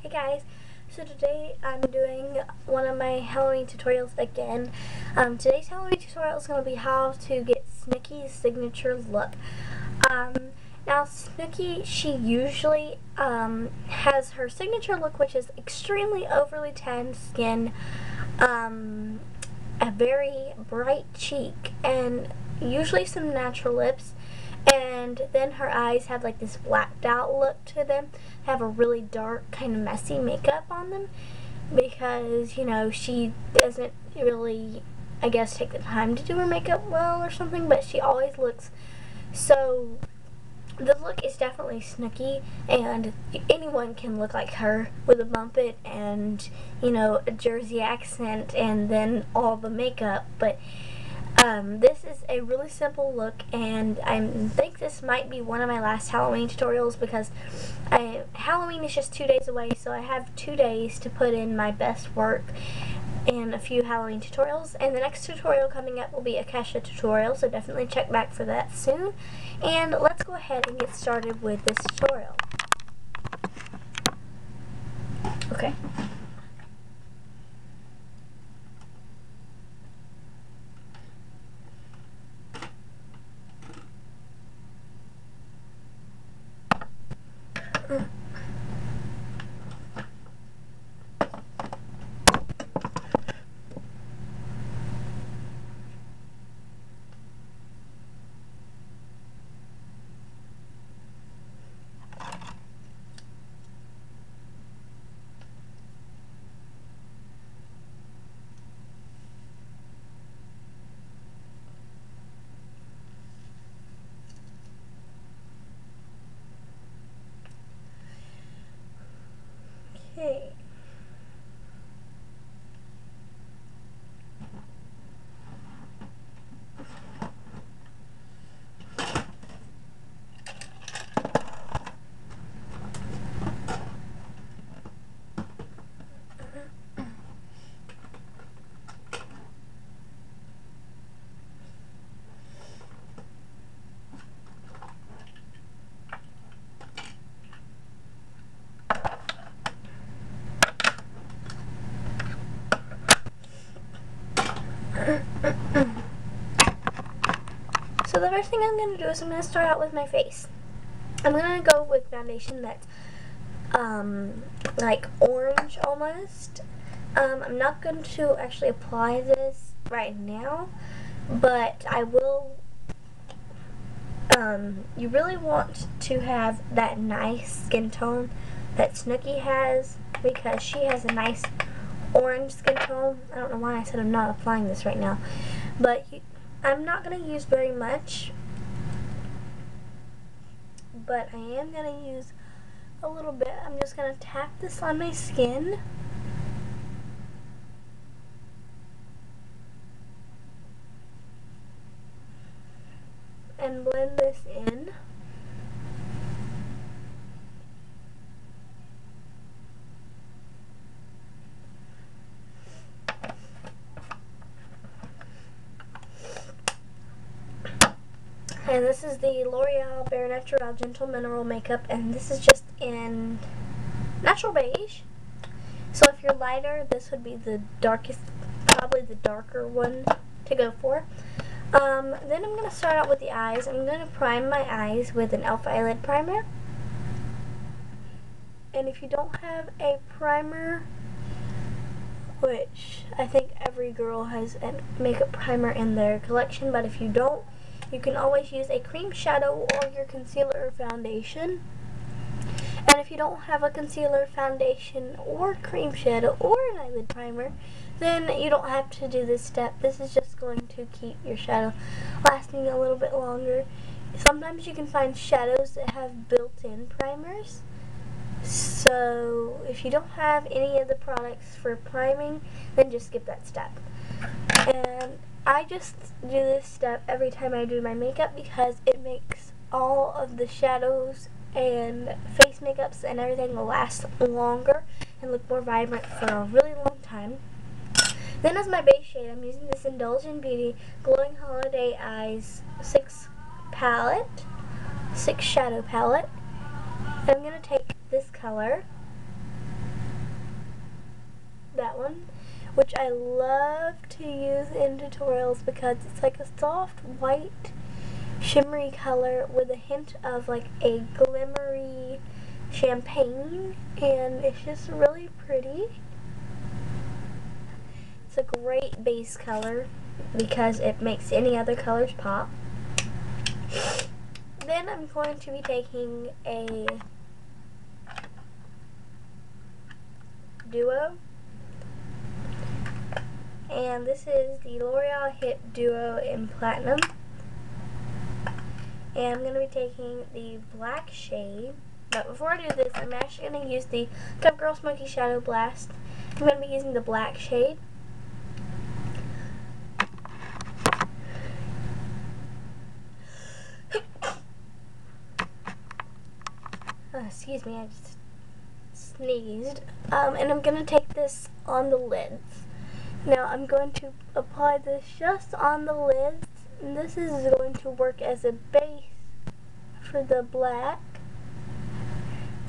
Hey guys, so today I'm doing one of my Halloween tutorials again. Today's Halloween tutorial is going to be how to get Snooki's signature look. Now Snooki, she usually has her signature look, which is extremely overly tan skin, a very bright cheek, and usually some natural lips. And then her eyes have like this blacked out look to them, have a really dark kind of messy makeup on them because, you know, she doesn't really, I guess, take the time to do her makeup well or something, but she always looks so. The look is definitely Snooki, and anyone can look like her with a bumpet and, you know, a Jersey accent and then all the makeup, but this is a really simple look, and I think this might be one of my last Halloween tutorials because Halloween is just 2 days away, so I have 2 days to put in my best work in a few Halloween tutorials, and the next tutorial coming up will be a Kesha tutorial, so definitely check back for that soon. And let's go ahead and get started with this tutorial. Okay. Okay. So the first thing I'm going to do is I'm going to start out with my face. I'm going to go with foundation that's like orange almost. I'm not going to actually apply this right now, but I will. You really want to have that nice skin tone that Snooki has because she has a nice orange skin tone. I don't know why I said I'm not applying this right now, but I'm not going to use very much, but I am going to use a little bit. I'm just going to tap this on my skin. And blend this in. And this is the L'Oreal Bare Natural Gentle Mineral Makeup, and this is just in natural beige. So if you're lighter, this would be the darkest, probably the darker one to go for. Then I'm going to start out with the eyes. I'm going to prime my eyes with an e.l.f. eyelid primer. And if you don't have a primer, which I think every girl has a makeup primer in their collection, but if you don't, you can always use a cream shadow or your concealer or foundation. And if you don't have a concealer, foundation, or cream shadow, or an eyelid primer, then you don't have to do this step. This is just going to keep your shadow lasting a little bit longer. Sometimes you can find shadows that have built-in primers. So if you don't have any of the products for priming, then just skip that step. And I just do this step every time I do my makeup because it makes all of the shadows and face makeups and everything will last longer and look more vibrant for a really long time. Then as my base shade, I'm using this Indulgent Beauty Glowing Holiday Eyes 6 shadow palette. I'm going to take this color that one, which I love to use in tutorials because it's like a soft white shimmery color with a hint of like a glimmery champagne, and it's just really pretty. It's a great base color because it makes any other colors pop. Then I'm going to be taking a duo, and this is the L'Oreal Hip Duo in Platinum, and I'm going to be taking the black shade. But before I do this, I'm actually going to use the CoverGirl Smoky Shadow Blast. I'm going to be using the black shade. Excuse me, I just sneezed. And I'm going to take this on the lids. Now I'm going to apply this just on the lids, and this is going to work as a base for the black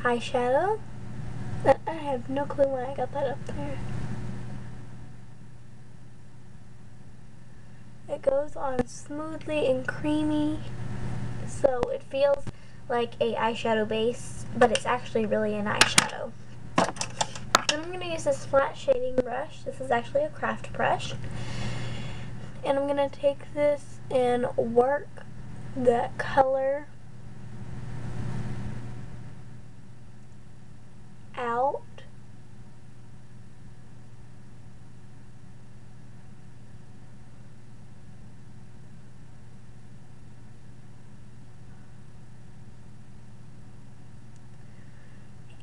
eyeshadow. I have no clue why I got that up there. It goes on smoothly and creamy, so it feels like a eyeshadow base, but it's actually really an eyeshadow. Then I'm going to use this flat shading brush. This is actually a craft brush. And I'm going to take this and work that color out.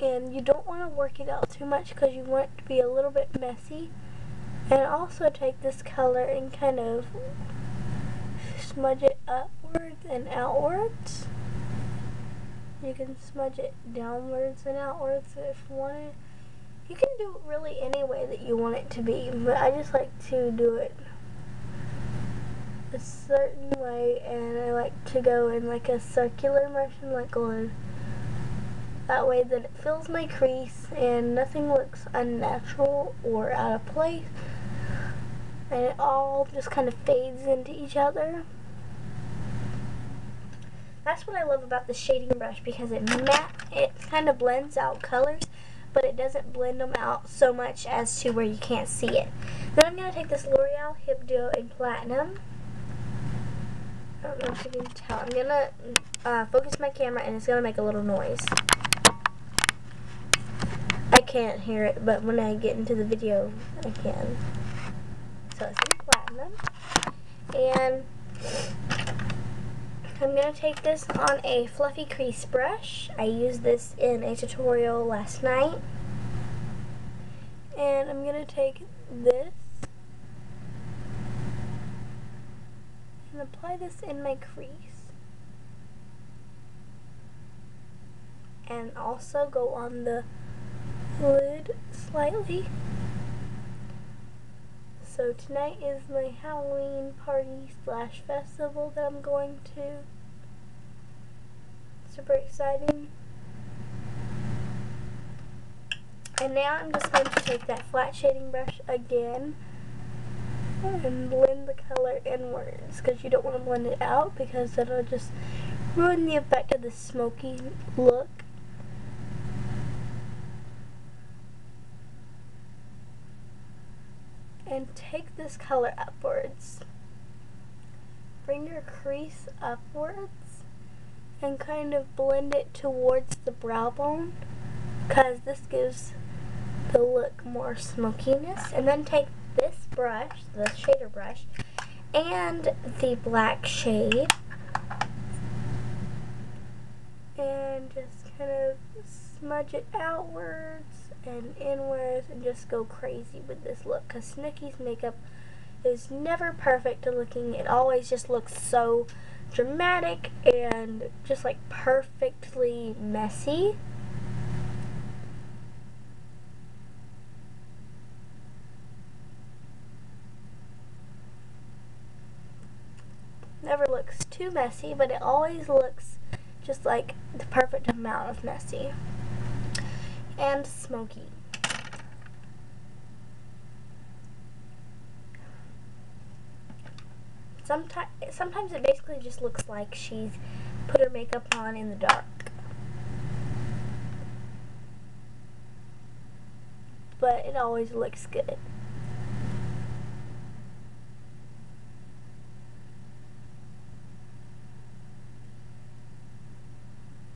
And you don't want to work it out too much because you want it to be a little bit messy. And also take this color and kind of smudge it upwards and outwards. You can smudge it downwards and outwards if you want it. You can do it really any way that you want it to be, but I just like to do it a certain way, and I like to go in like a circular motion, like glue. That way that it fills my crease and nothing looks unnatural or out of place, and it all just kind of fades into each other. That's what I love about the shading brush, because it kind of blends out colors, but it doesn't blend them out so much as to where you can't see it. Then I'm going to take this L'Oreal Hip Duo in Platinum. I don't know if you can tell. I'm going to focus my camera, and it's going to make a little noise. I can't hear it, but when I get into the video, I can. So it's in Platinum. And I'm going to take this on a fluffy crease brush. I used this in a tutorial last night. And I'm going to take this and apply this in my crease. And also go on the lid slightly. So tonight is my Halloween party / festival that I'm going to. Super exciting. And now I'm just going to take that flat shading brush again and blend the color inwards, because you don't want to blend it out because that'll just ruin the effect of the smoky look. And take this color upwards. Bring your crease upwards and kind of blend it towards the brow bone, because this gives the look more smokiness. And then take this brush, the shader brush, and the black shade, and just kind of smudge it outwards and inwards and just go crazy with this look, because Snooki's makeup is never perfect looking. It always just looks so dramatic and just like perfectly messy. Never looks too messy, but it always looks just like the perfect amount of messy and smoky. sometimes it basically just looks like she's put her makeup on in the dark. But it always looks good.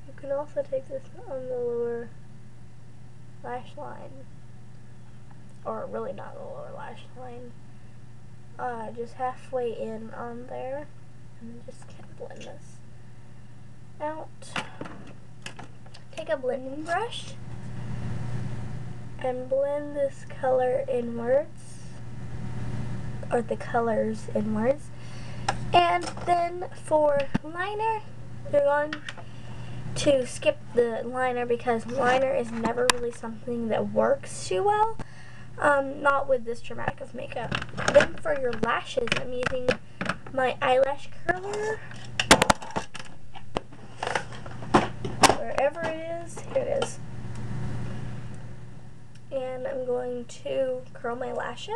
You can also take this on the lower lash line. Or really not the lower lash line. Just halfway in on there. And just blend this out. Take a blending brush and blend this color inwards, or the colors inwards. And then for liner, you're going to skip the liner because liner is never really something that works too well. Not with this dramatic of makeup. Then for your lashes, I'm using my eyelash curler. Wherever it is, here it is. And I'm going to curl my lashes.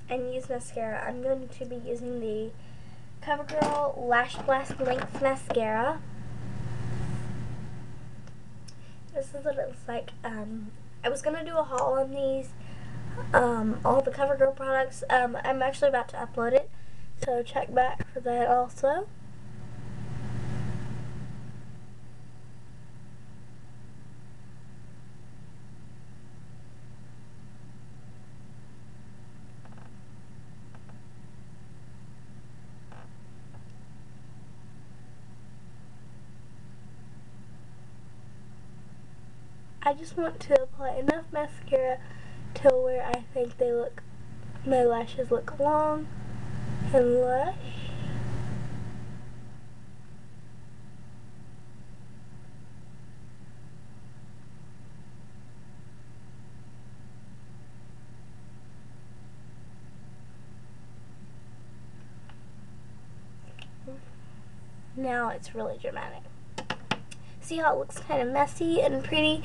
And use mascara. I'm going to be using the CoverGirl Lash Blast Length Mascara. This is what it looks like. I was going to do a haul on these, all the CoverGirl products. I'm actually about to upload it, so check back for that also. I just want to apply enough mascara to where I think my lashes look long and lush. Now it's really dramatic. See how it looks kind of messy and pretty?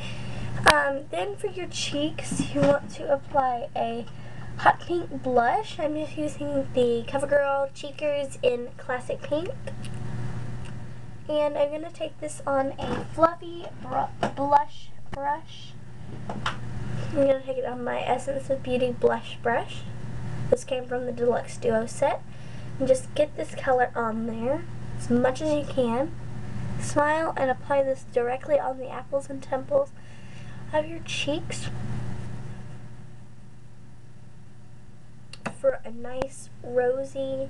Then for your cheeks, you want to apply a hot pink blush. I'm just using the CoverGirl Cheekers in Classic Pink. And I'm going to take this on a fluffy blush brush. I'm going to take it on my Essence of Beauty blush brush. This came from the Deluxe Duo set. And just get this color on there as much as you can. Smile and apply this directly on the apples and temples of your cheeks for a nice rosy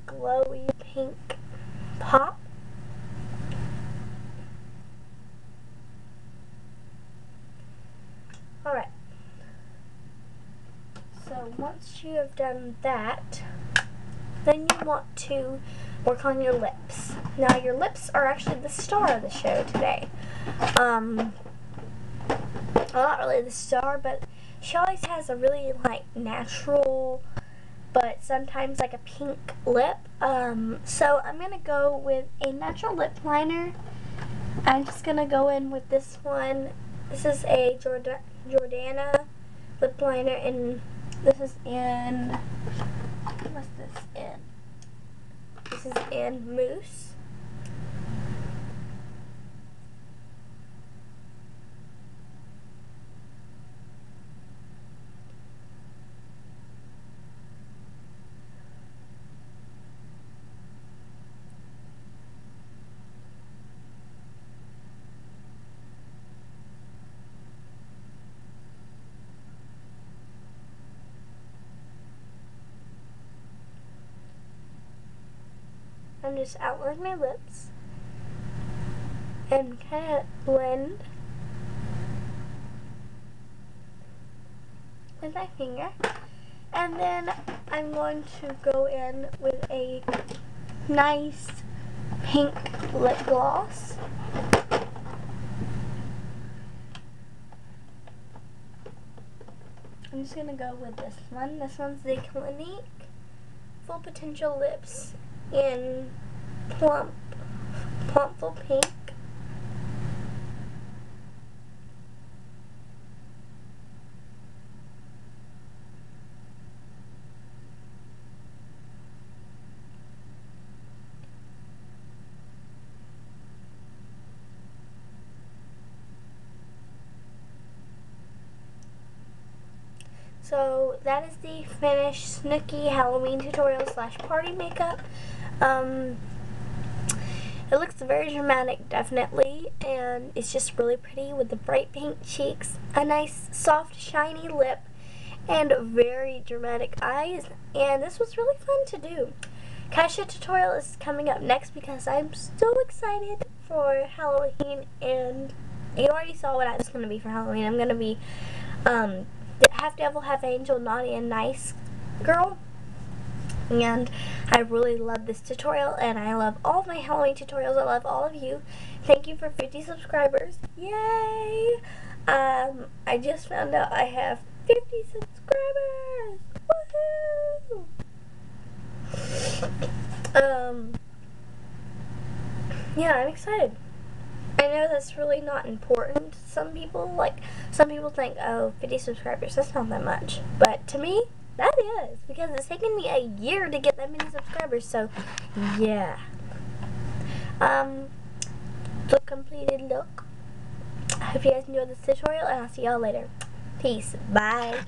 glowy pink pop. Alright, so once you have done that, then you want to work on your lips. Now your lips are actually the star of the show today. Well, not really the star, but she always has a really like natural, but sometimes like a pink lip. So I'm gonna go with a natural lip liner. I'm just gonna go in with this one. This is a Jordana lip liner, and this is in, what's this in? This is in Mousse. I'm just outlining my lips and kind of blend with my finger. And then I'm going to go in with a nice pink lip gloss. I'm just gonna go with this one. This one's the Clinique Full Potential Lips in Plumpful Pink. So that is the finished Snooki Halloween tutorial / party makeup. It looks very dramatic, definitely, and it's just really pretty with the bright pink cheeks, a nice soft shiny lip, and very dramatic eyes. And this was really fun to do. Kasha tutorial is coming up next because I'm so excited for Halloween, and you already saw what I was going to be for Halloween. I'm going to be half devil, half angel, naughty and nice girl. And I really love this tutorial, and I love all of my Halloween tutorials. I love all of you. Thank you for 50 subscribers. Yay! I just found out I have 50 subscribers. Woohoo! Yeah, I'm excited. I know that's really not important to some people. Like, some people think, oh, 50 subscribers, that's not that much. But to me, that is, because it's taken me a year to get that many subscribers, so, yeah. The completed look. I hope you guys enjoyed this tutorial, and I'll see y'all later. Peace. Bye.